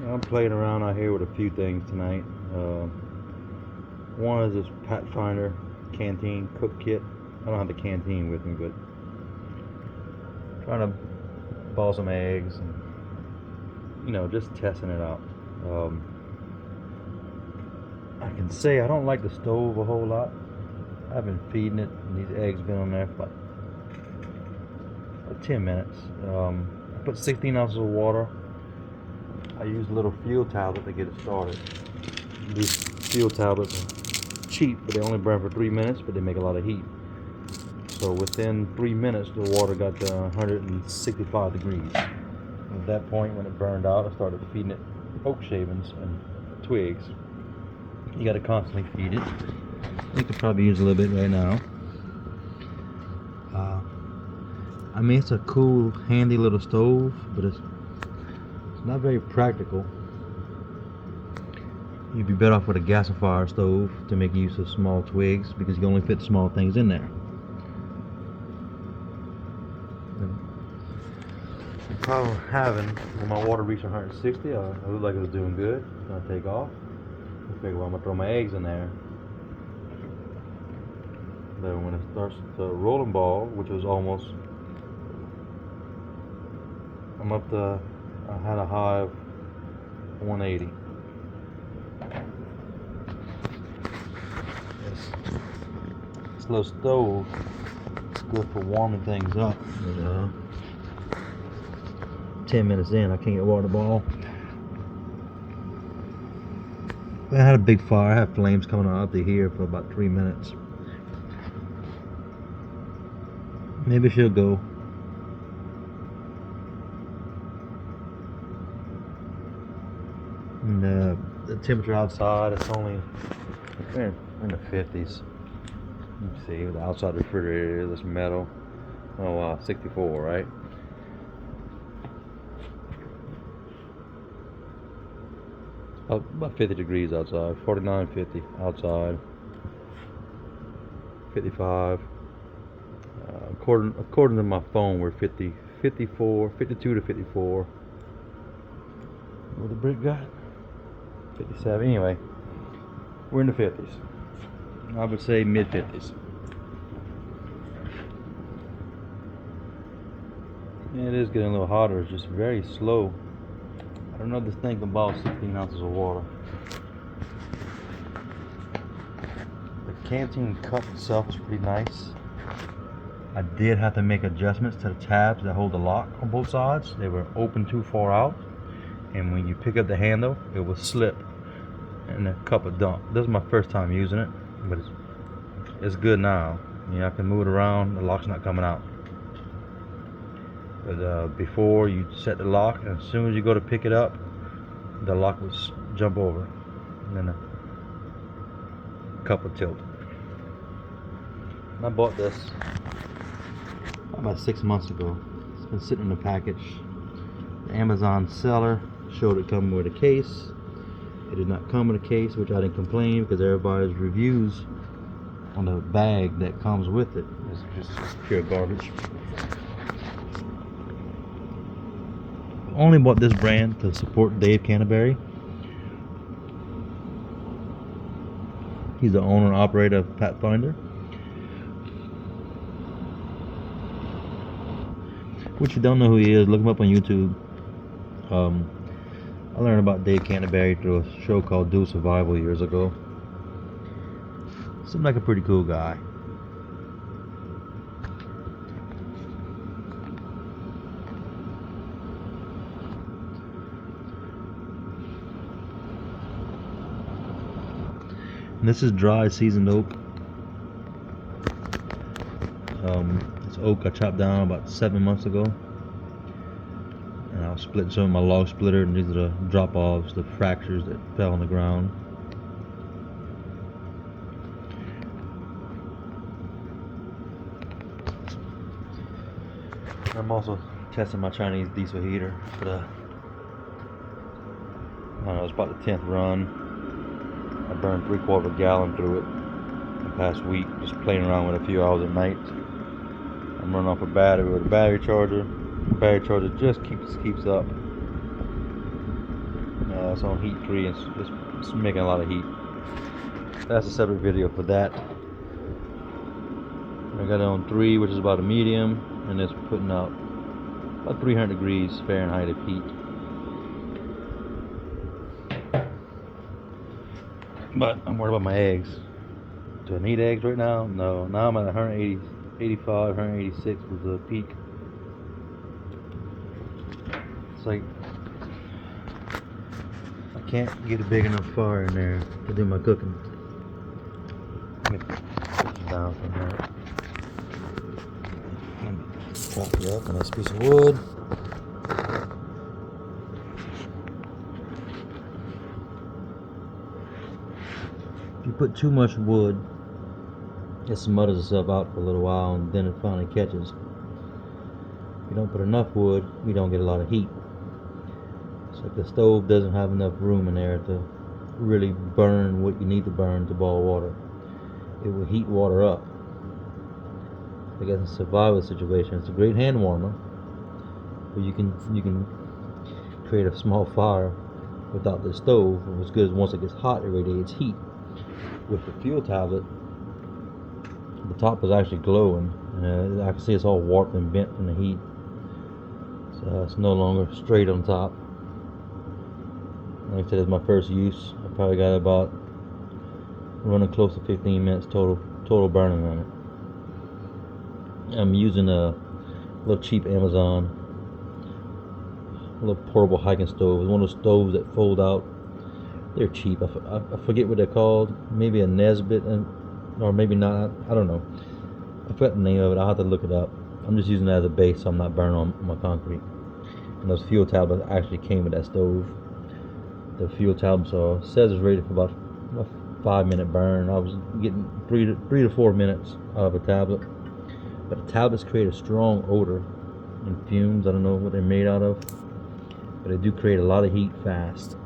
I'm playing around out here with a few things tonight. One is this Pathfinder Canteen cook kit. I don't have the canteen with me, but trying to ball some eggs and just testing it out. I can say I don't like the stove a whole lot. I've been feeding it, and these eggs been on there for about 10 minutes. I put 16 ounces of water. I use a little fuel tablet to get it started. These fuel tablets are cheap, but they only burn for 3 minutes, but they make a lot of heat. So within 3 minutes, the water got to 165 degrees. At that point, when it burned out, I started feeding it oak shavings and twigs. You got to constantly feed it. You could probably use a little bit right now. I mean, it's a cool, handy little stove, but it's not very practical. You'd be better off with a gasifier stove to make use of small twigs, because you only fit small things in there. The problem I'm having, when my water reached 160, it looked like it was doing good. It's gonna take off. I figure, well, I'm gonna throw my eggs in there. But when it starts to roll and ball, which was almost, I'm up to, I had a high of 180. This little stove is good for warming things up. But, 10 minutes in, I can't get water ball. I had a big fire. I had flames coming out to here for about 3 minutes. Maybe she'll go. And the temperature outside, it's only in the 50s. You can see the outside refrigerator, this metal. Oh wow, 64, right? About 50 degrees outside, 49, 50 outside, 55. According to my phone, we're 50, 54, 52 to 54. What the brick got? 57. Anyway, we're in the 50s. I would say mid 50s. Yeah, it is getting a little hotter. It's just very slow. I don't know this thing can ball 16 ounces of water. The Canteen cup itself is pretty nice. I did have to make adjustments to the tabs that hold the lock on both sides. They were open too far out, and when you pick up the handle, it will slip and the cup will dump. This is my first time using it, but it's good now. I can move it around. The lock's not coming out. But before, you set the lock, and as soon as you go to pick it up, the lock will jump over, and then the cup will tilt. And I bought this about 6 months ago. It's been sitting in the package. The Amazon seller showed it coming with a case. It did not come with a case, which I didn't complain, because everybody's reviews on the bag that comes with it is just pure garbage. Only bought this brand to support Dave Canterbury. He's the owner and operator of Pathfinder, which you don't know who he is, look him up on YouTube. I learned about Dave Canterbury through a show called Do Survival years ago. Seemed like a pretty cool guy. And this is dry seasoned oak. It's oak I chopped down about 7 months ago, and I'll split some of my log splitter, and these are the drop-offs, the fractures that fell on the ground. I'm also testing my Chinese diesel heater for the, I don't know, it's about the 10th run. I burned 3/4 gallon through it the past week, just playing around with it a few hours at night. I'm running off a battery with a battery charger. The battery charger just keeps up. it's on heat 3 and it's making a lot of heat. That's a separate video for that. I got it on 3, which is about a medium, and it's putting out about 300 degrees Fahrenheit of heat. But I'm worried about my eggs. Do I need eggs right now? No. Now I'm at 180, 85, 186 was the peak. It's like I can't get a big enough fire in there to do my cooking. Let me put this down from there. Chop it up, a nice piece of wood. If you put too much wood, it smothers itself out for a little while and then it finally catches. If you don't put enough wood, you don't get a lot of heat. It's like the stove doesn't have enough room in there to really burn what you need to burn to boil water. It will heat water up. I guess in a survival situation, it's a great hand warmer, but you can create a small fire without the stove. And what's good is once it gets hot, it radiates heat. With the fuel tablet, the top is actually glowing. I can see it's all warped and bent from the heat, so it's no longer straight on top. Like I said, it's my first use. I probably got about running close to 15 minutes total burning on it. I'm using a little cheap Amazon, a little portable hiking stove. It's one of those stoves that fold out. They're cheap. I forget what they're called. Maybe a Nesbit, or maybe not. I don't know. I forgot the name of it. I'll have to look it up. I'm just using that as a base so I'm not burning on my concrete. And those fuel tablets actually came with that stove. The fuel tablets says it's rated for about a 5-minute burn. I was getting 3 to 4 minutes out of a tablet. But the tablets create a strong odor and fumes. I don't know what they're made out of, but they do create a lot of heat fast.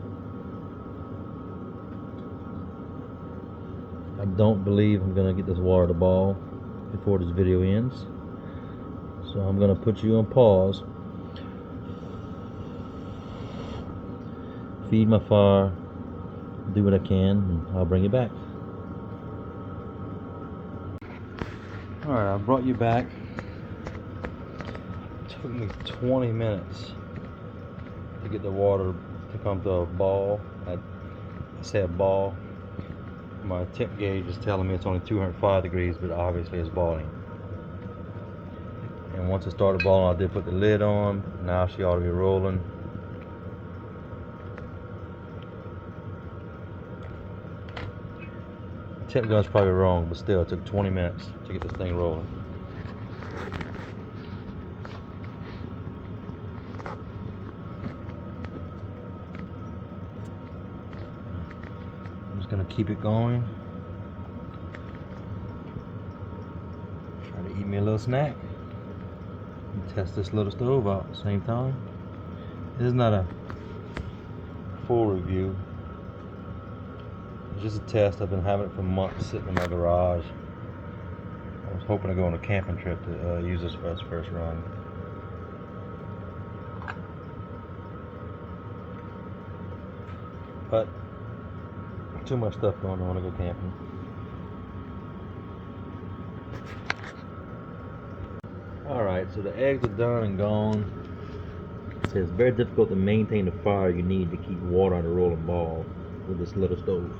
I don't believe I'm gonna get this water to boil before this video ends, so I'm gonna put you on pause, feed my fire, do what I can, and I'll bring you back. Alright, I brought you back. It took me 20 minutes to get the water to come to a ball. I say a ball. My temp gauge is telling me it's only 205 degrees, but obviously it's boiling. And once it started boiling, I did put the lid on. Now she ought to be rolling. The temp gun's probably wrong, but still, it took 20 minutes to get this thing rolling. I'm just gonna keep it going. Try to eat me a little snack and test this little stove out at the same time. This is not a full review. It's just a test. I've been having it for months sitting in my garage. I was hoping to go on a camping trip to use this for its first run. But too much stuff going on to go camping. Alright, so the eggs are done and gone. It says it's very difficult to maintain the fire you need to keep water on a rolling ball with this little stove.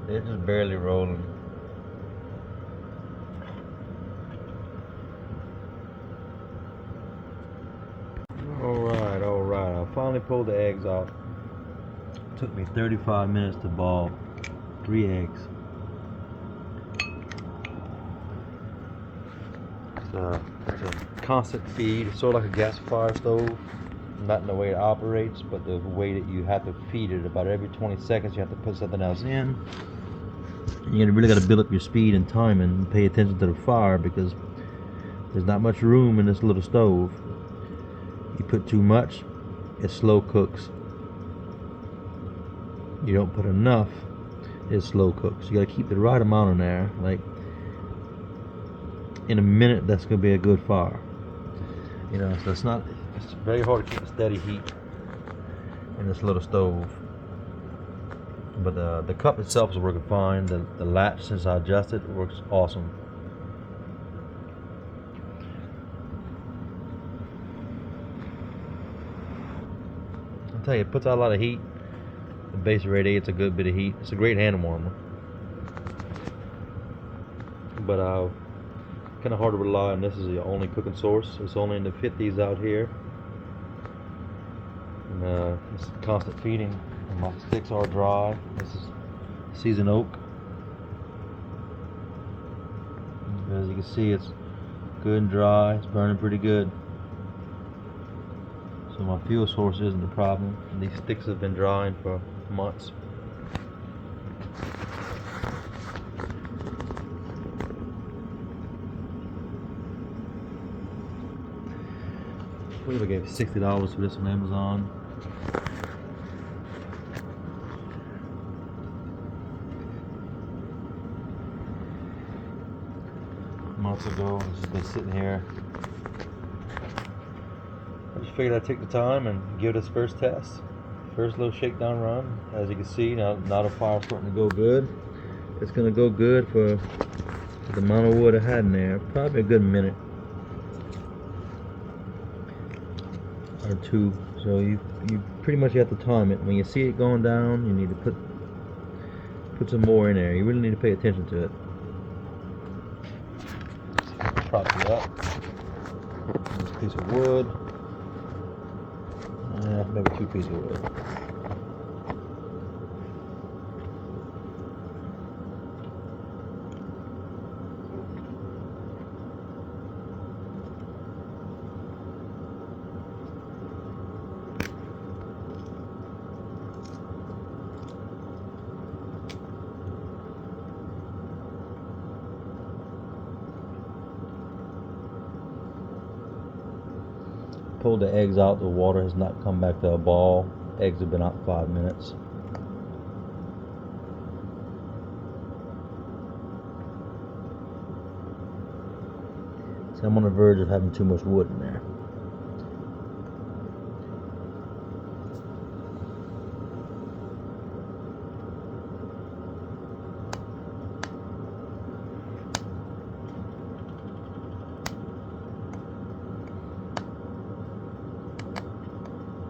They're just barely rolling. Alright, I finally pulled the eggs out. It took me 35 minutes to boil 3 eggs. It's a constant feed. It's sort of like a gasifier stove. Not in the way it operates, but the way that you have to feed it. About every 20 seconds you have to put something else in. You really got to build up your speed and time and pay attention to the fire, because there's not much room in this little stove. You put too much, it slow cooks. You don't put enough, it slow cooks. You got to keep the right amount in there. Like in a minute, that's gonna be a good fire. You know, so it's very hard to keep a steady heat in this little stove. But the cup itself is working fine. The latch, since I adjusted, it works awesome. I'll tell you, it puts out a lot of heat. The base radiates a good bit of heat. It's a great hand warmer. But kind of hard to rely on this as the only cooking source. It's only in the 50s out here. And it's constant feeding. And my sticks are dry. This is seasoned oak. As you can see, it's good and dry. It's burning pretty good. So my fuel source isn't the problem. These sticks have been drying for months. I believe I gave $60 for this on Amazon. Months ago, it's just been sitting here. I just figured I'd take the time and give it its first test. First little shakedown run. As you can see, now the fire's starting to go good. It's gonna go good for the amount of wood I had in there. Probably a good minute or two. So you pretty much have to time it. When you see it going down, you need to put some more in there. You really need to pay attention to it. Prop it up. This piece of wood. Maybe 2 pieces of wood. Pulled the eggs out. The water has not come back to a ball. Eggs have been out 5 minutes. So I'm on the verge of having too much wood in there.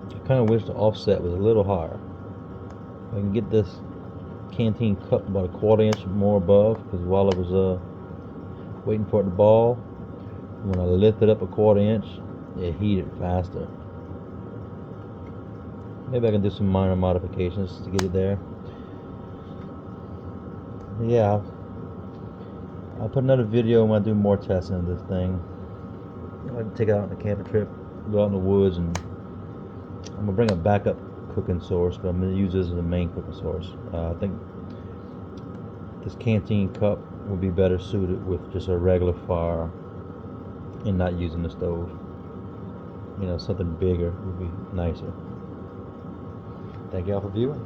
I kind of wish the offset was a little higher. I can get this canteen cup about a 1/4 inch more above, because while I was waiting for it to ball, when I lifted up a 1/4 inch, it heated faster. Maybe I can do some minor modifications to get it there. Yeah, I'll put another video when I do more testing of this thing. I like to take it out on a camping trip, go out in the woods, and I'm gonna bring a backup cooking source, but I'm gonna use this as a main cooking source. I think this canteen cup would be better suited with just a regular fire and not using the stove. You know, something bigger would be nicer. Thank y'all for viewing.